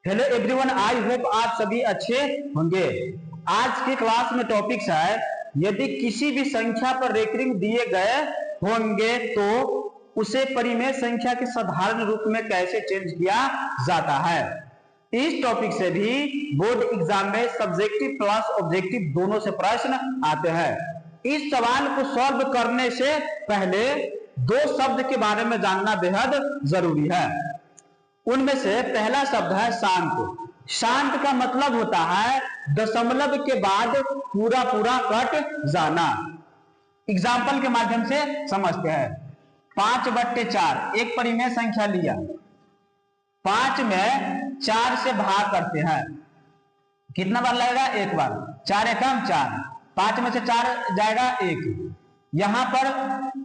Hello everyone, I hope आप सभी अच्छे होंगे। आज के क्लास में टॉपिक्स है, यदि किसी भी संख्या पर रेकरिंग दिए गए होंगे तो उसे परिमेय संख्या के साधारण रूप में कैसे चेंज किया जाता है। इस टॉपिक से भी बोर्ड एग्जाम में सब्जेक्टिव प्लस ऑब्जेक्टिव दोनों से प्रश्न आते हैं। इस सवाल को सॉल्व करने से पहले दो शब्द के बारे में जानना बेहद जरूरी है। उनमें से पहला शब्द है शांत। शांत का मतलब होता है दशमलव के बाद पूरा पूरा कट जाना। एग्जाम्पल के माध्यम से समझते हैं। 5/4 एक परिमेय संख्या लिया, 5 में 4 से भाग करते हैं। कितना बार लगेगा? एक बार। 4 एकम 4, 5 में से 4 जाएगा 1। यहां पर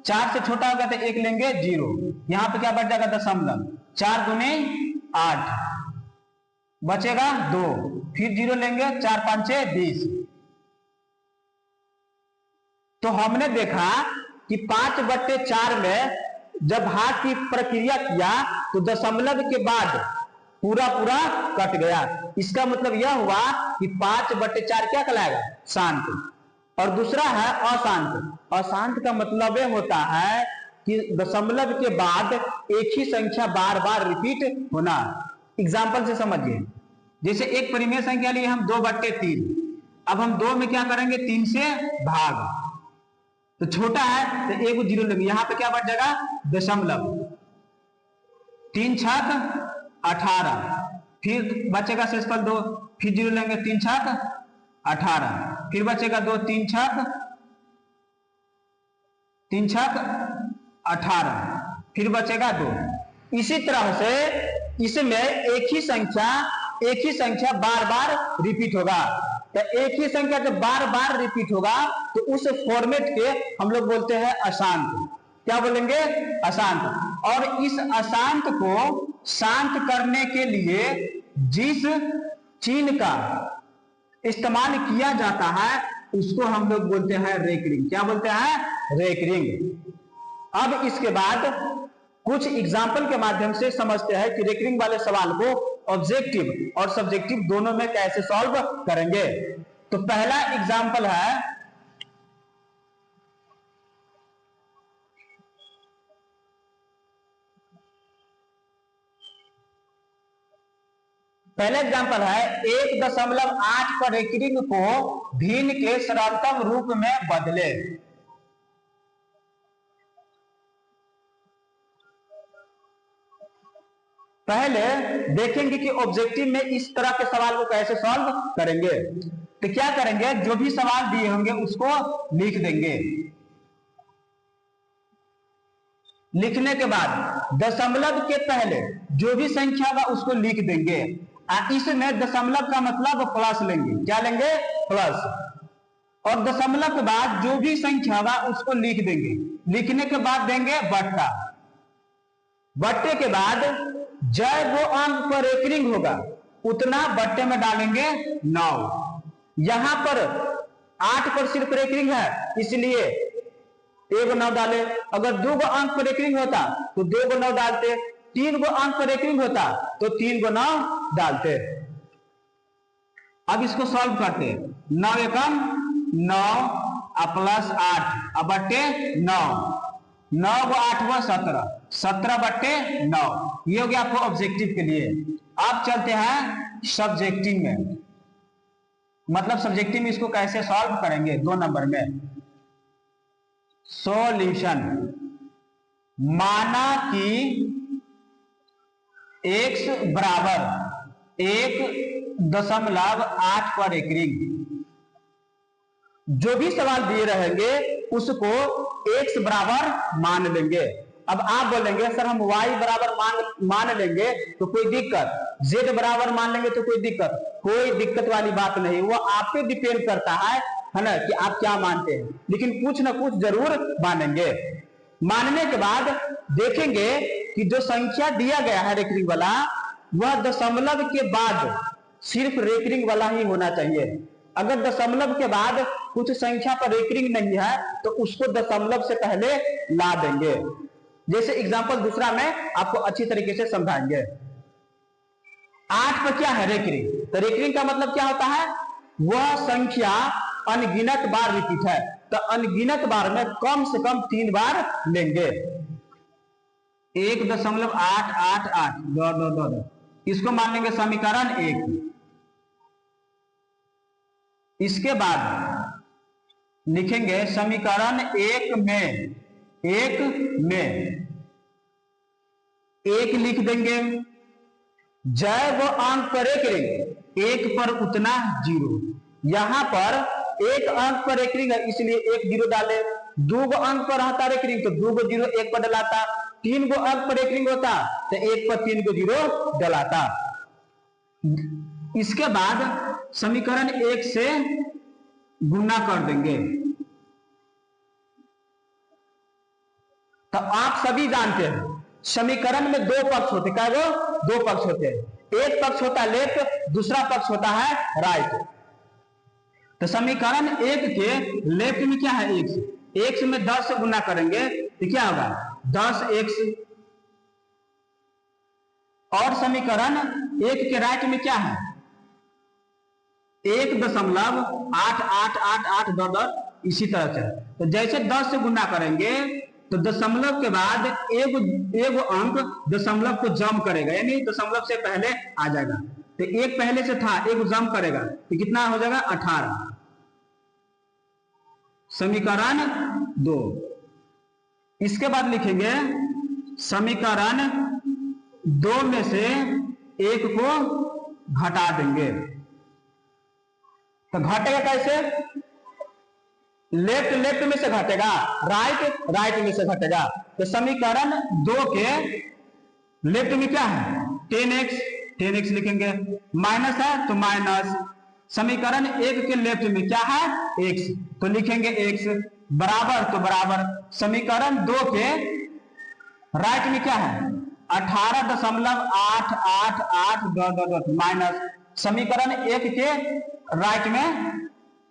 4 से छोटा होगा तो 1 लेंगे 0। यहां पे क्या बच जाएगा? दशमलव। 4 दूनी 8, बचेगा 2, फिर 0 लेंगे। 4 5 20। तो हमने देखा कि 5/4 में जब भाग की प्रक्रिया किया तो दशमलव के बाद पूरा पूरा कट गया। इसका मतलब यह हुआ कि 5/4 क्या कहलाएगा? शांत। और दूसरा है अशांत। अशांत का मतलब यह होता है कि दशमलव के बाद एक ही संख्या बार बार रिपीट होना। एग्जाम्पल से समझिए। जैसे एक परिमेय संख्या लिए हम 2/3। अब हम 2 में क्या करेंगे? 3 से भाग। तो छोटा है तो 1 0 लेंगे। यहां पे क्या बच जाएगा? दशमलव। 3 छक 18, फिर बचेगा शेषफल 2, फिर 0 लेंगे। 3 छक 18, फिर बचेगा 2, 3 छक 18, फिर बचेगा 2। इसी तरह से इसमें एक ही संख्या बार बार रिपीट होगा। तो एक ही संख्या जब बार बार रिपीट होगा तो उस फॉर्मेट के हम लोग बोलते हैं अशांत। क्या बोलेंगे? अशांत। और इस अशांत को शांत करने के लिए जिस चिन्ह का इस्तेमाल किया जाता है उसको हम लोग बोलते हैं रेकरिंग। क्या बोलते हैं? रेकरिंग। अब इसके बाद कुछ एग्जाम्पल के माध्यम से समझते हैं कि रेकरिंग वाले सवाल को ऑब्जेक्टिव और सब्जेक्टिव दोनों में कैसे सॉल्व करेंगे। तो पहला एग्जाम्पल है, पहला एग्जाम्पल है 1.8 पर रेकरिंग को भिन्न के सरलतम रूप में बदले। पहले देखेंगे कि ऑब्जेक्टिव में इस तरह के सवाल को कैसे सॉल्व करेंगे। तो क्या करेंगे? जो भी सवाल दिए होंगे उसको लिख देंगे। लिखने के बाद दशमलव के पहले जो भी संख्या होगा उसको लिख देंगे। इसमें दशमलव का मतलब प्लस लेंगे। क्या लेंगे? प्लस। और दशमलव के बाद जो भी संख्या होगा उसको लिख देंगे। लिखने के बाद देंगे बट्टा। बट्टे के बाद जय वो अंक पर रेकरिंग होगा उतना बट्टे में डालेंगे 9। यहां पर 8 पर सिर्फ रेकरिंग है इसलिए 1 9 डाले। अगर 2 अंक पर रेकरिंग होता तो 2 9 डालते। 3 अंक पर रेकरिंग होता तो 3 9 डालते। अब इसको सॉल्व करते। 9 एकम 9 प्लस 8 बट्टे 9। 9 8 17, 17/9। ये हो गया आपको ऑब्जेक्टिव के लिए। अब चलते हैं सब्जेक्टिव में। मतलब सब्जेक्टिव में इसको कैसे सॉल्व करेंगे 2 नंबर में। सॉल्यूशन। माना कि x बराबर 1.8 पर रेकरिंग। जो भी सवाल दिए रहेंगे उसको x बराबर मान लेंगे। अब आप बोलेंगे सर हम y बराबर मान लेंगे तो कोई दिक्कत, z बराबर मान लेंगे तो कोई दिक्कत। कोई दिक्कत वाली बात नहीं, वो आप पे डिपेंड करता है ना कि आप क्या मानते हैं। लेकिन कुछ ना कुछ जरूर मानेंगे। मानने के बाद देखेंगे कि जो संख्या दिया गया है रेकरिंग वाला वह दशमलव के बाद सिर्फ रेकरिंग वाला ही होना चाहिए। अगर दशमलव के बाद कुछ संख्या पर रेकरिंग नहीं है तो उसको दशमलव से पहले ला देंगे। जैसे एग्जांपल दूसरा में आपको अच्छी तरीके से समझाएंगे। 8 पर क्या है रेकरिंग, तो रेकरिंग का मतलब क्या होता है, वह संख्या अनगिनत बार रिपीट है, तो अनगिनत बार में कम से कम 3 बार लेंगे। 1.888 इसको मान लेंगे समीकरण 1। इसके बाद लिखेंगे समीकरण 1 में 1 लिख देंगे, जय वो अंक पर रेकरिंग 1 पर उतना 0, यहां पर 1 अंक पर रेकरिंग है इसलिए 1 0 डाले, 2 अंक पर रहता रेकरिंग तो 2 0 1 पर डलाता, 3 अंक पर रेकरिंग होता तो 1 पर 3 0 डलाता। इसके बाद समीकरण 1 से गुना कर देंगे। तो आप सभी जानते हैं समीकरण में 2 पक्ष होते, क्या वो 2 पक्ष होते हैं, एक पक्ष होता है लेफ्ट, दूसरा पक्ष होता है राइट। तो समीकरण 1 के लेफ्ट में क्या है, x में 10 से गुना करेंगे तो क्या होगा 10x, और समीकरण 1 के राइट में क्या है 1.8888 इसी तरह से। तो जैसे 10 से गुना करेंगे तो दशमलव के बाद एक अंक दशमलव को जम करेगा, यानी दशमलव से पहले आ जाएगा, तो 1 पहले से था, 1 जम करेगा तो कितना हो जाएगा 18। समीकरण 2। इसके बाद लिखेंगे समीकरण 2 में से 1 को घटा देंगे, तो घटेगा कैसे, लेफ्ट में से घटेगा, राइट में से घटेगा। तो समीकरण 2 के लेफ्ट में क्या है 10x लिखेंगे, माइनस है तो माइनस, समीकरण 1 के लेफ्ट में क्या है x, तो लिखेंगे x, बराबर तो बराबर, समीकरण 2 के राइट में क्या है 18.888 माइनस, समीकरण 1 के राइट में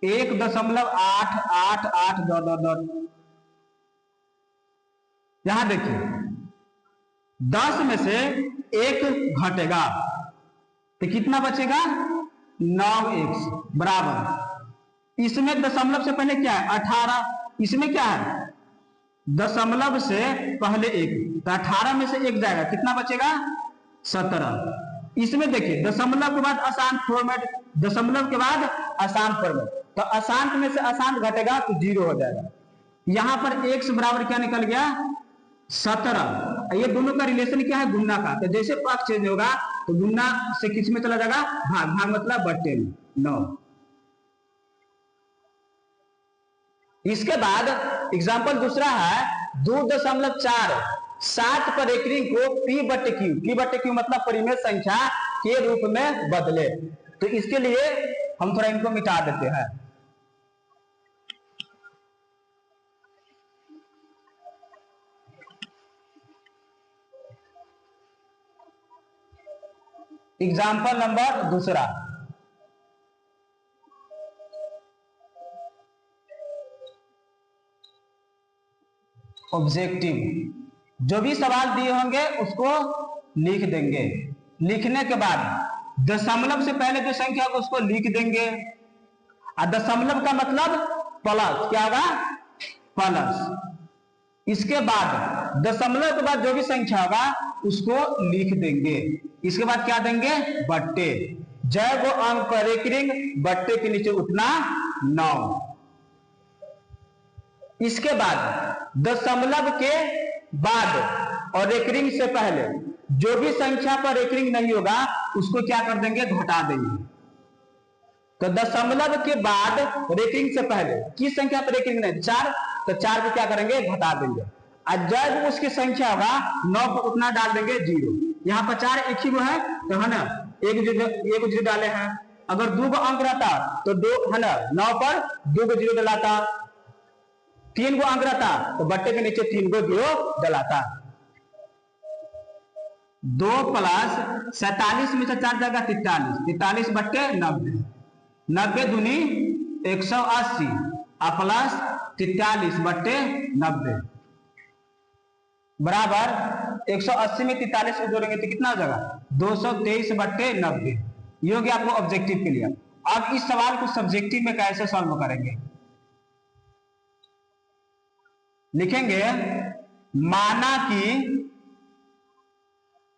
1.888 यहां देखिए 10 में से 1 घटेगा तो कितना बचेगा 9x, बराबर, इसमें दशमलव से पहले क्या है 18, इसमें क्या है दशमलव से पहले 1, तो 18 में से 1 जाएगा, कितना बचेगा 17। इसमें देखिए दशमलव के बाद आसान फॉर्मेट, दशमलव के बाद आसान फॉर्मेट, तो अशांत में से अशांत घटेगा तो 0 हो जाएगा। यहां पर x बराबर क्या निकल गया 17, ये दोनों का रिलेशन क्या है गुना का, तो जैसे पक्ष चेंज होगा तो गुना से किस में चला जाएगा भाग, मतलब बट्टे में 9। इसके बाद एग्जाम्पल दूसरा है 2.47 पर रेकरिंग को p/q मतलब परिमेय संख्या के रूप में बदले, तो इसके लिए हम थोड़ा इनको मिटा देते हैं। एग्जाम्पल नंबर दूसरा, ऑब्जेक्टिव, जो भी सवाल दिए होंगे उसको लिख देंगे, लिखने के बाद दशमलव से पहले जो संख्या को उसको लिख देंगे, और दशमलव का मतलब प्लस, क्या होगा प्लस, इसके बाद दशमलव के बाद जो भी संख्या होगा उसको लिख देंगे, इसके बाद क्या देंगे बट्टे, जय वो अंक पर रेकरिंग बट्टे के नीचे उठना 9। इसके बाद दशमलव के बाद और रेकरिंग से पहले जो भी संख्या पर रेकरिंग नहीं होगा उसको क्या कर देंगे घटा देंगे, तो दशमलव के बाद रेकरिंग से पहले किस संख्या पर रेकरिंग नहीं 4, तो 4 को क्या करेंगे घटा देंगे, और जब उसकी संख्या होगा 9 पर उतना डाल देंगे 0, यहाँ पर 4 एक ही वो है तो है ना, एक जीरो डाले हैं, अगर 2 अंक रहता तो 2 है ना 9 पर 2 0 डलाता, 3 अंक रहता तो बट्टे के नीचे 3 0 डलाता। 2 + 47 में से 4 जाएगा 43 बट्टे 90, 90 दूनी 180 और प्लस 43 बट्टे 90, बराबर 180 में 43 को जोड़ेंगे तो कितना हो जाएगा 223/90। ये हो गया आपको ऑब्जेक्टिव के लिए। अब इस सवाल को सब्जेक्टिव में कैसे सॉल्व करेंगे, लिखेंगे माना कि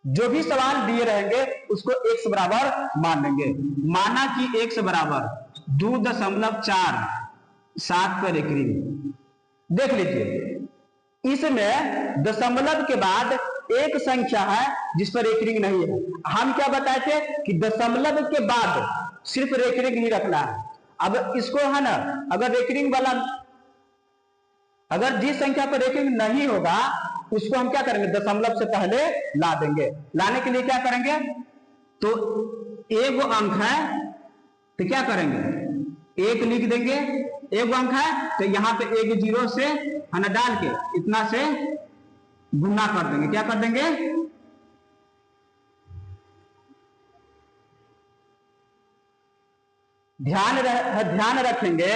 जो भी सवाल दिए रहेंगे उसको x बराबर मान लेंगे। माना कि x बराबर 2.47 पर रेकरिंग। देख लीजिए इसमें दशमलव के बाद एक संख्या है जिस पर रेकरिंग नहीं है। हम क्या बताए थे कि दशमलव के बाद सिर्फ रेकरिंग नहीं रखना है। अब इसको है ना, अगर रेकरिंग वाला, अगर जिस संख्या पर रेकरिंग नहीं होगा उसको हम क्या करेंगे, दशमलव से पहले ला देंगे। लाने के लिए क्या करेंगे, तो एक अंक है तो क्या करेंगे, एक लिख देंगे। एक अंक है तो यहाँ पे एक जीरो से है ना डाल के इतना से गुना कर देंगे। क्या कर देंगे, ध्यान रखेंगे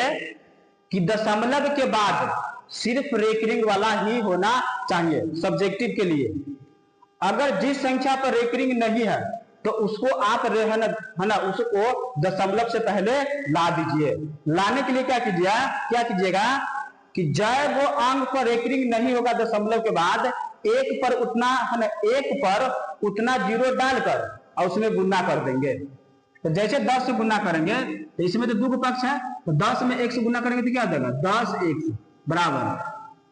कि दशमलव के बाद सिर्फ रेकरिंग वाला ही होना चाहिए सब्जेक्टिव के लिए। अगर जिस संख्या पर रेकरिंग नहीं है तो उसको आप है ना उसको दशमलव से पहले ला दीजिए। लाने के लिए क्या कीजिएगा कि जब वो अंक पर रेकरिंग नहीं होगा दशमलव के बाद एक पर उतना है ना, एक पर उतना जीरो डालकर और उसमें गुना कर देंगे। तो जैसे 10 से गुना करेंगे तो इसमें तो दो पक्ष है, तो 10 में 1 से गुना करेंगे तो क्या हो जाएगा 10x बराबर,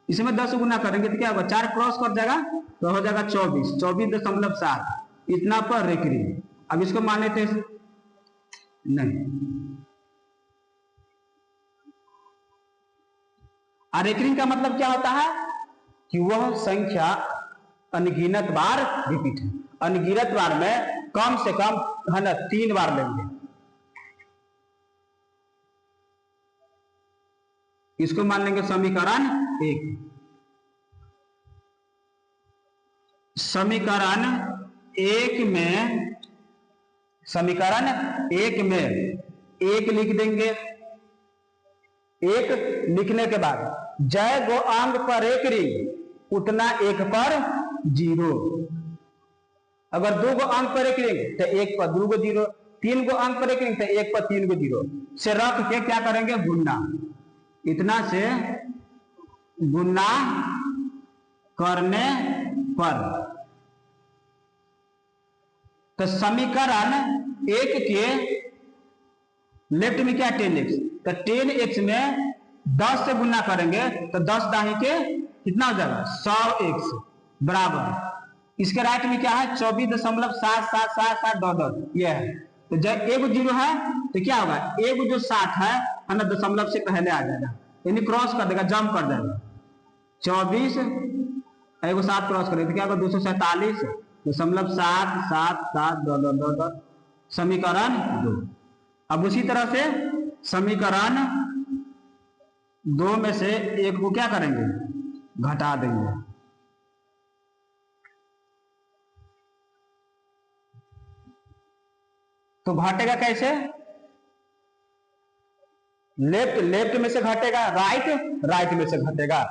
इसमें 10 से गुना करेंगे तो क्या होगा 4 क्रॉस कर जाएगा तो हो जाएगा 24.7 इतना पर रेकरिंग। अब इसको माने थे नहीं, रेकरिंग का मतलब क्या होता है कि वह संख्या अनगिनत बार रिपीट है। अनगिनत बार में कम से कम है ना 3 बार लेंगे। इसको मान लेंगे समीकरण 1। समीकरण 1 में एक लिख देंगे। एक लिखने के बाद जय गो अंक पर रेकरिंग उतना एक पर जीरो। अगर 2 गो अंक पर रेकरिंग तो 1 पर 2 गो जीरो, 3 गो अंक पर रेकरिंग तो 1 पर 3 गो जीरो से रख के क्या करेंगे गुना। इतना से गुना करने पर तो समीकरण 1 के लेफ्ट में क्या 10x, तो 10x में 10 से गुना करेंगे तो 10 दाही के कितना हो जाएगा 100x बराबर। इसके राइट में क्या है 24.7777 ये है। तो जब एक जीरो है तो क्या होगा एक जो 60 है ना दशमलव से पहले आ जाएगा, यानी क्रॉस कर देगा, जंप कर देगा। 24 एगो 7 क्रॉस करेगा तो क्या होगा 247.7722 समीकरण 2। अब उसी तरह से समीकरण 2 में से एक को क्या करेंगे घटा देंगे। तो घटेगा कैसे, लेफ्ट में से घटेगा, राइट में से घटेगा।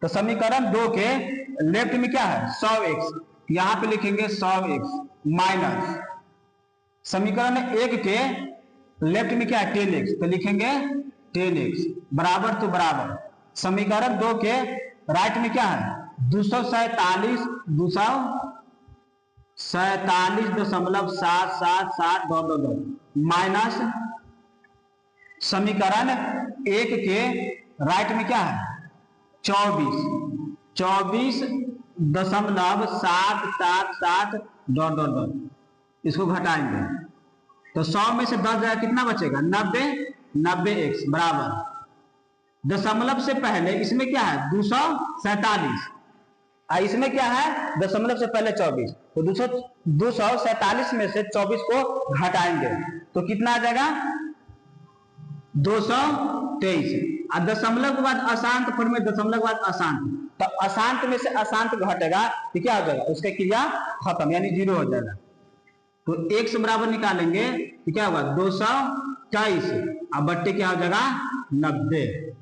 तो समीकरण 2 के लेफ्ट में क्या है 100x, यहां पे लिखेंगे 100x माइनस समीकरण 1 के लेफ्ट में क्या है 10x, तो लिखेंगे 10x बराबर तो बराबर समीकरण 2 के राइट में क्या है 247.777 माइनस समीकरण 1 के राइट में क्या है 24.777 इसको घटाएंगे तो 100 में से 10 जाएगा कितना बचेगा 90x बराबर दशमलव से पहले इसमें क्या है 247, इसमें क्या है दशमलव से पहले 24, तो 247 में से 24 को घटाएंगे तो कितना आ जाएगा 223। और दशमलव के बाद अशांत फॉर्म में दशमलव के बाद अशांत, तो अशांत में से अशांत घटेगा तो क्या हो जाएगा उसका क्रिया खत्म यानी 0 हो जाएगा। तो x बराबर निकालेंगे तो क्या होगा 223 और बट्टे क्या हो जाएगा 90।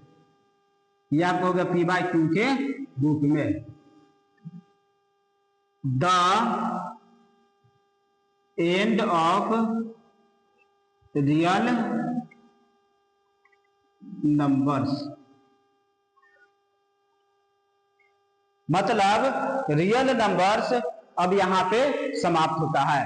यह आपको होगा p/q के रूप में। The end of real numbers, मतलब रियल नंबर्स अब यहां पे समाप्त होता है।